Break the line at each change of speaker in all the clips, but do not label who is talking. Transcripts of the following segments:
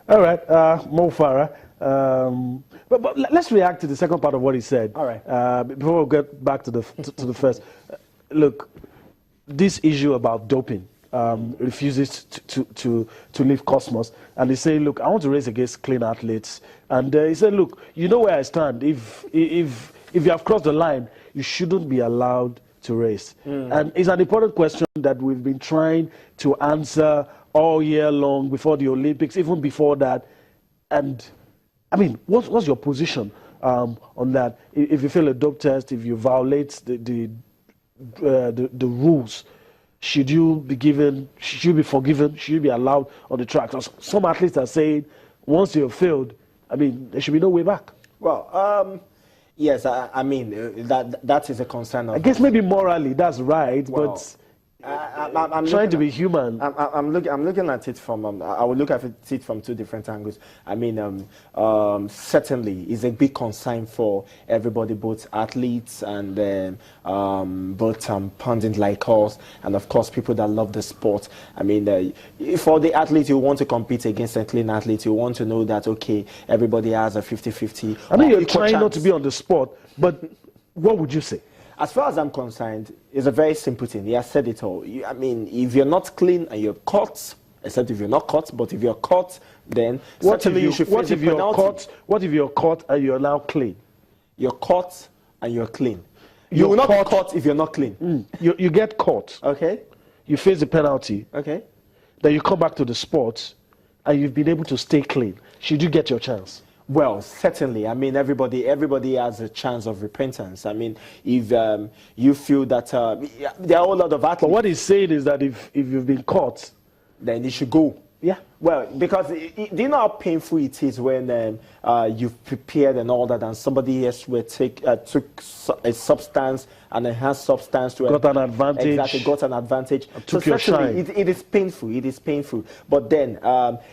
All right, Mo Farah. But let's react to the second part of what he said.
All right.
Before we get back to the first. Look, this issue about doping refuses to leave Cosmos, and they say, look, I want to race against clean athletes, and he said, look, you know where I stand. If you have crossed the line, you shouldn't be allowed to race. And it's an important question that we've been trying to answer all year long before the Olympics, even before that. And I mean, what's your position on that? If you fail a dope test, if you violate the rules, should you be given? Should you be forgiven? Should you be allowed on the track? Some athletes are saying, once you've failed, I mean, there should be no way back.
Well, yes, I mean that is a concern.
I guess maybe morally that's right,
well,
but
I'm
trying to be human.
I'm looking at it from I will look at it from two different angles. I mean, certainly it's a big concern for everybody, both athletes and both pundits like us, and of course people that love the sport. I mean, for the athletes who want to compete against a clean athlete, you want to know that okay, everybody has a 50-50.
I know you're trying not to be on the spot, but what would you say?
As far as I'm concerned, it's a very simple thing. He has said it all. I mean, if you're not clean and you're caught, except if you're not caught, but if you're caught, then certainly you should face a penalty.
What if you're caught and you're now clean?
You're caught and you're clean. You will not be caught if you're not clean.
You get caught.
Okay.
You face the penalty.
Okay.
Then you come back to the sport and you've been able to stay clean. Should you get your chance?
Well, certainly. I mean, everybody has a chance of repentance. I mean, if you feel that there are a lot of athletes.
But what he's saying is that if you've been caught,
then you should go.
Yeah.
Well, because do you know how painful it is when you've prepared and all that, and somebody else will took a substance, an enhanced substance to
got an advantage.
Exactly, got an advantage.
Took your shine.
It is painful. It is painful. But then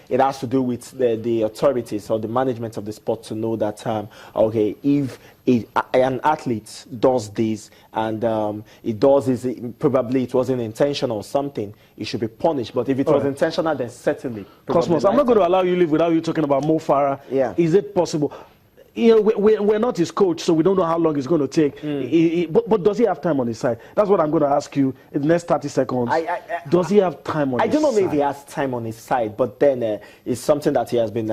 it has to do with the authorities or the management of the sport to know that okay, if an athlete does this and it does this, probably it wasn't intentional or something, it should be punished. But if it was intentional, then certainly.
Cosmos, I'm not going to allow you to live without you talking about Mo Farah.
Yeah.
Is it possible? You know, we're not his coach, so we don't know how long it's going to take. But does he have time on his side? That's what I'm going to ask you in the next 30 seconds. Does he have time on his side?
I don't know if he has time on his side, but then it's something that he has been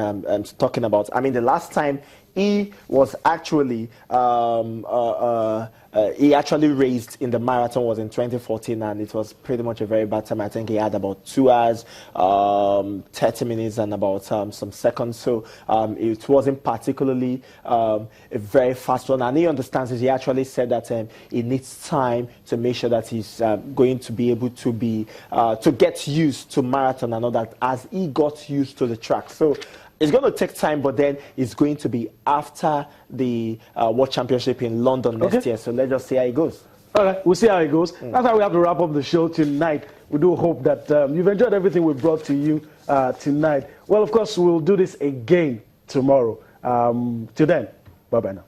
talking about. I mean, the last time he was actually he actually raced in the marathon was in 2014, and it was pretty much a very bad time. I think he had about 2 hours, 30 minutes, and about some seconds. So it wasn't particularly a very fast one. And he understands it. He actually said that he needs time to make sure that he's going to be able to to get used to marathon and all that as he got used to the track. So it's going to take time, but then it's going to be after the World Championship in London next year. So let's just see how it goes.
All right, we'll see how it goes. That's how we have to wrap up the show tonight. We do hope that you've enjoyed everything we brought to you tonight. Well, of course, we'll do this again tomorrow. Till then, bye-bye now.